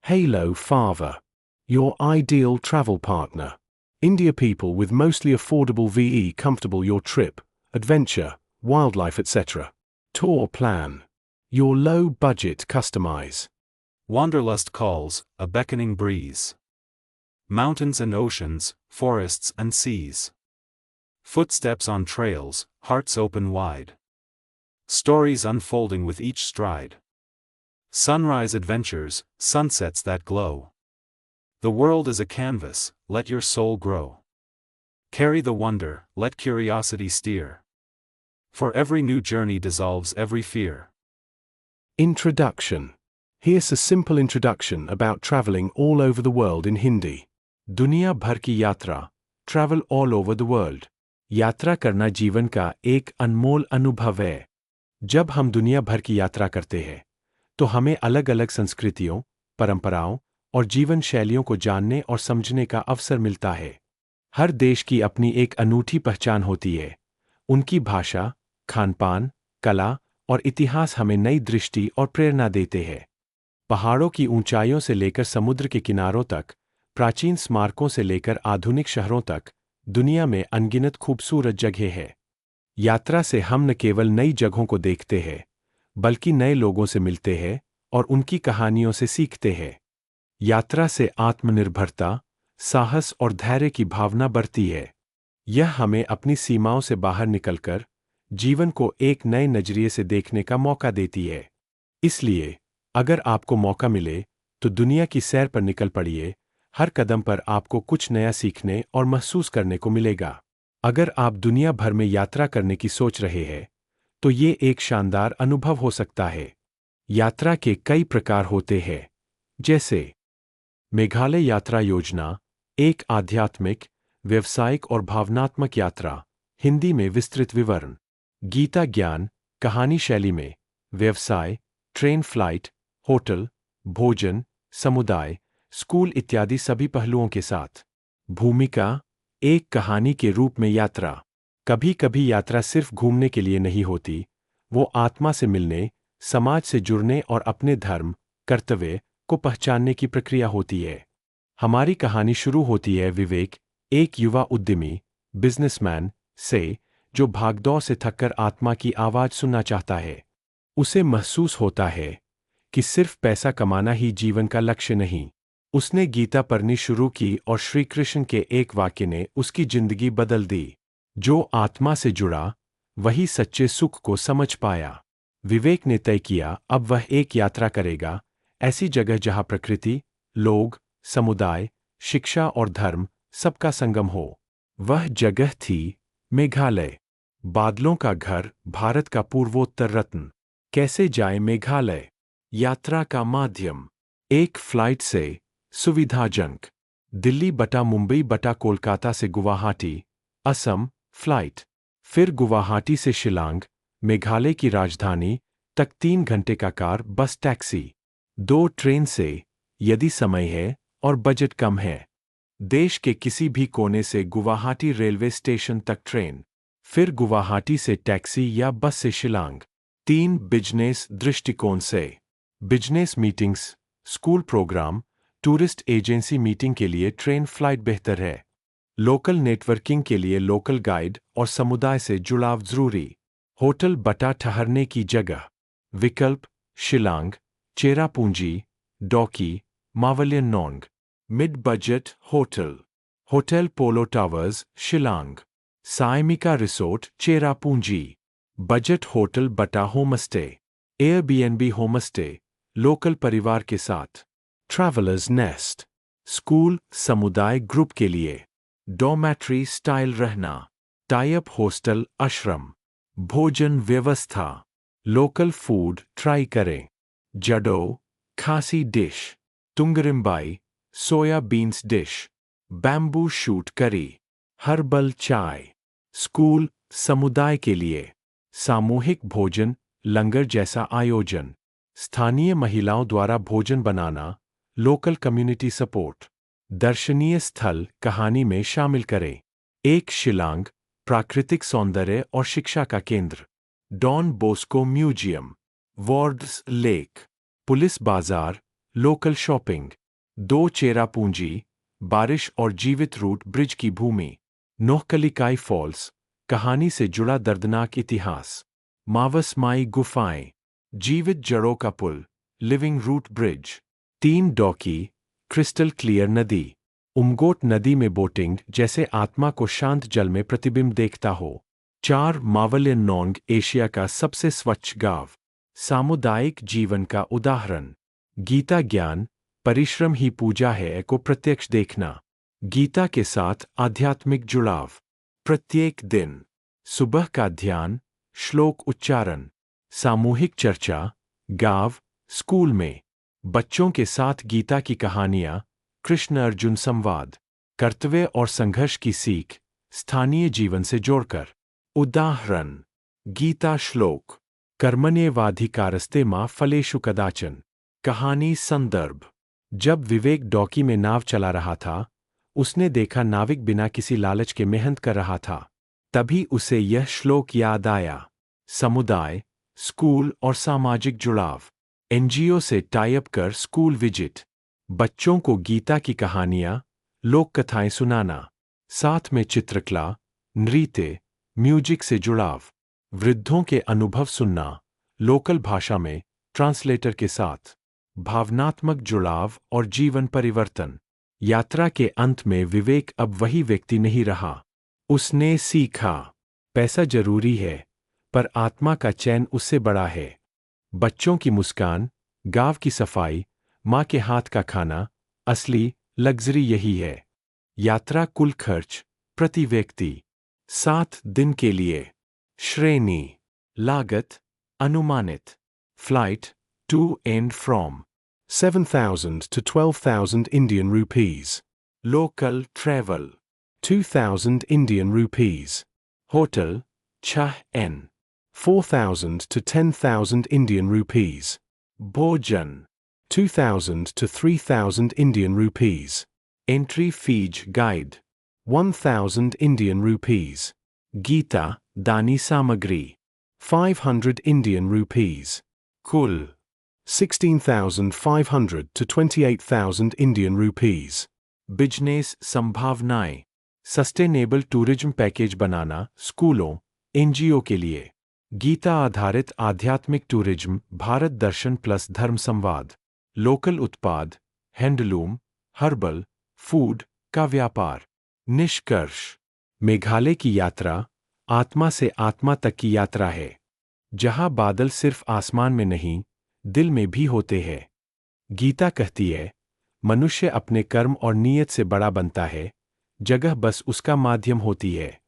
Halo Fava, your ideal travel partner. India people with mostly affordable VE comfortable your trip, adventure, wildlife etc. Tour plan. Your low budget customize. Wanderlust calls, a beckoning breeze. Mountains and oceans, forests and seas. Footsteps on trails, hearts open wide. Stories unfolding with each stride. Sunrise adventures, sunsets that glow. The world is a canvas, let your soul grow. Carry the wonder, let curiosity steer. For every new journey dissolves every fear. Introduction. Here's a simple introduction about traveling all over the world in Hindi. दुनिया भर की यात्रा, travel all over the world. यात्रा करना जीवन का एक अनमोल अनुभव है. जब हम दुनिया भर की यात्रा करते हैं, तो हमें अलग अलग संस्कृतियों, परंपराओं और जीवन शैलियों को जानने और समझने का अवसर मिलता है. हर देश की अपनी एक अनूठी पहचान होती है. उनकी भाषा, खानपान, कला और इतिहास हमें नई दृष्टि और प्रेरणा देते हैं. पहाड़ों की ऊंचाइयों से लेकर समुद्र के किनारों तक, प्राचीन स्मारकों से लेकर आधुनिक शहरों तक, दुनिया में अनगिनत खूबसूरत जगह है. यात्रा से हम न केवल नई जगहों को देखते हैं, बल्कि नए लोगों से मिलते हैं और उनकी कहानियों से सीखते हैं. यात्रा से आत्मनिर्भरता, साहस और धैर्य की भावना बढ़ती है. यह हमें अपनी सीमाओं से बाहर निकलकर जीवन को एक नए नजरिए से देखने का मौका देती है. इसलिए, अगर आपको मौका मिले, तो दुनिया की सैर पर निकल पड़िए. हर कदम पर आपको कुछ नया सीखने और महसूस करने को मिलेगा. अगर आप दुनिया भर में यात्रा करने की सोच रहे हैं, तो ये एक शानदार अनुभव हो सकता है. यात्रा के कई प्रकार होते हैं, जैसे मेघालय यात्रा योजना, एक आध्यात्मिक, व्यवसायिक और भावनात्मक यात्रा, हिंदी में विस्तृत विवरण. गीता ज्ञान, कहानी शैली में, व्यवसाय, ट्रेन फ्लाइट, होटल, भोजन, समुदाय, स्कूल इत्यादि सभी पहलुओं के साथ. भूमिका, एक कहानी के रूप में यात्रा. कभी कभी यात्रा सिर्फ घूमने के लिए नहीं होती, वो आत्मा से मिलने, समाज से जुड़ने और अपने धर्म, कर्तव्य को पहचानने की प्रक्रिया होती है. हमारी कहानी शुरू होती है विवेक, एक युवा उद्यमी, बिजनेसमैन, से, जो भागदौड़ से थककर आत्मा की आवाज सुनना चाहता है. उसे महसूस होता है कि सिर्फ पैसा कमाना ही जीवन का लक्ष्य नहीं. उसने गीता पढ़नी शुरू की और श्री कृष्ण के एक वाक्य ने उसकी जिंदगी बदल दी. जो आत्मा से जुड़ा, वही सच्चे सुख को समझ पाया. विवेक ने तय किया अब वह एक यात्रा करेगा, ऐसी जगह जहां प्रकृति, लोग, समुदाय, शिक्षा और धर्म सबका संगम हो. वह जगह थी मेघालय. बादलों का घर, भारत का पूर्वोत्तर रत्न. कैसे जाए मेघालय? यात्रा का माध्यम, एक फ्लाइट से, सुविधाजनक, दिल्ली बटा मुंबई बटा कोलकाता से गुवाहाटी, असम, फ्लाइट. फिर गुवाहाटी से शिलांग, मेघालय की राजधानी, तक 3 घंटे का कार बस टैक्सी. 2 ट्रेन से, यदि समय है और बजट कम है. देश के किसी भी कोने से गुवाहाटी रेलवे स्टेशन तक ट्रेन. फिर गुवाहाटी से टैक्सी या बस से शिलांग. 3 बिजनेस दृष्टिकोण से. Business meetings, school program, tourist agency meeting के लिए ट्रेन फ्लाइट बेहतर है. लोकल नेटवर्किंग के लिए लोकल गाइड और समुदाय से जुड़ाव जरूरी. होटल बटा ठहरने की जगह. विकल्प, Shillong, Cherrapunji, Dawki, Mawlynnong. Mid budget hotel. Hotel Polo Towers, Shillong. Saimika resort, Cherrapunji. Budget hotel बटा होमस्टे. एयरबीएनबी होमस्टे, लोकल परिवार के साथ. ट्रैवलर्स नेस्ट, स्कूल, समुदाय ग्रुप के लिए. डॉर्मेट्री स्टाइल रहना. Tie up hostel, ashram. भोजन व्यवस्था, लोकल फूड ट्राई करें. Jadoh, Khasi dish. Tungrymbai, soya beans dish. Bamboo shoot curry. Herbal चाय. स्कूल, समुदाय के लिए. सामूहिक भोजन, लंगर जैसा आयोजन. स्थानीय महिलाओं द्वारा भोजन बनाना, लोकल कम्युनिटी सपोर्ट. दर्शनीय स्थल कहानी में शामिल करें. एक शिलांग, प्राकृतिक सौंदर्य और शिक्षा का केंद्र. Don Bosco museum. Wards lake. Police बाजार, लोकल शॉपिंग, 2 चेरापूंजी, बारिश और जीवित रूट ब्रिज की भूमि, नोहकलिकाई फॉल्स, कहानी से जुड़ा दर्दनाक इतिहास, मावसमाई गुफाएं, जीवित जड़ों का पुल, living root bridge, 3 Dawki, crystal clear नदी, उमगोट नदी में बोटिंग जैसे आत्मा को शांत जल में प्रतिबिंब देखता हो, 4 मावलिनोंग, एशिया का सबसे स्वच्छ गांव, सामुदायिक जीवन का उदाहरण, गीता ज्ञान, परिश्रम ही पूजा है को प्रत्यक्ष देखना, गीता के साथ आध्यात्मिक जुड़ाव, प्रत्येक दिन, सुबह का ध्यान, श्लोक उच्चारण, सामूहिक चर्चा, गांव, स्कूल में, बच्चों के साथ गीता की कहानियां, कृष्ण अर्जुन संवाद, कर्तव्य और संघर्ष की सीख, स्थानीय जीवन से जोड़कर, उदाहरण, गीता श्लोक, कर्मण्येवाधिकारस्ते मा फलेषु कदाचन, कहानी संदर्भ, जब विवेक डॉकी में नाव चला रहा था, उसने देखा नाविक बिना किसी लालच के मेहनत कर रहा था। तभी उसे यह श्लोक याद आया। समुदाय, स्कूल और सामाजिक जुड़ाव, एनजीओ से टाई अप कर स्कूल विजिट, बच्चों को गीता की कहानियां, लोक कथाएं सुनाना, साथ में चित्रकला, नृत्य, म्यूजिक से जुड़ाव, वृद्धों के अनुभव सुनना, लोकल भाषा में ट्रांसलेटर के साथ, भावनात्मक जुड़ाव और जीवन परिवर्तन। यात्रा के अंत में विवेक अब वही व्यक्ति नहीं रहा। उसने सीखा, पैसा जरूरी है, पर आत्मा का चैन उससे बड़ा है। बच्चों की मुस्कान, गांव की सफाई, माँ के हाथ का खाना, असली लग्जरी यही है। यात्रा कुल खर्च, प्रति व्यक्ति, 7 दिन के लिए। श्रेणी, लागत, अनुमानित, flight, to and from, 7,000 to 12,000 Indian rupees. Local travel, 2,000 Indian rupees. Hotel, Chah-en, 4,000 to 10,000 Indian rupees. Bhojan, 2,000 to 3,000 Indian rupees. Entry fee guide, 1,000 Indian rupees. Gita, Dani Samagri, 500 Indian rupees. Kul, 16,500 to 28,000 Indian rupees. Business संभावनाएं, sustainable tourism package बनाना स्कूलों, NGO के लिए, गीता आधारित आध्यात्मिक tourism, Bharat दर्शन plus धर्म संवाद, local उत्पाद, handloom, herbal, food का व्यापार। निष्कर्ष, मेघालय की यात्रा आत्मा से आत्मा तक की यात्रा है, जहां बादल सिर्फ आसमान में नहीं, दिल में भी होते हैं। गीता कहती है, मनुष्य अपने कर्म और नीयत से बड़ा बनता है, जगह बस उसका माध्यम होती है।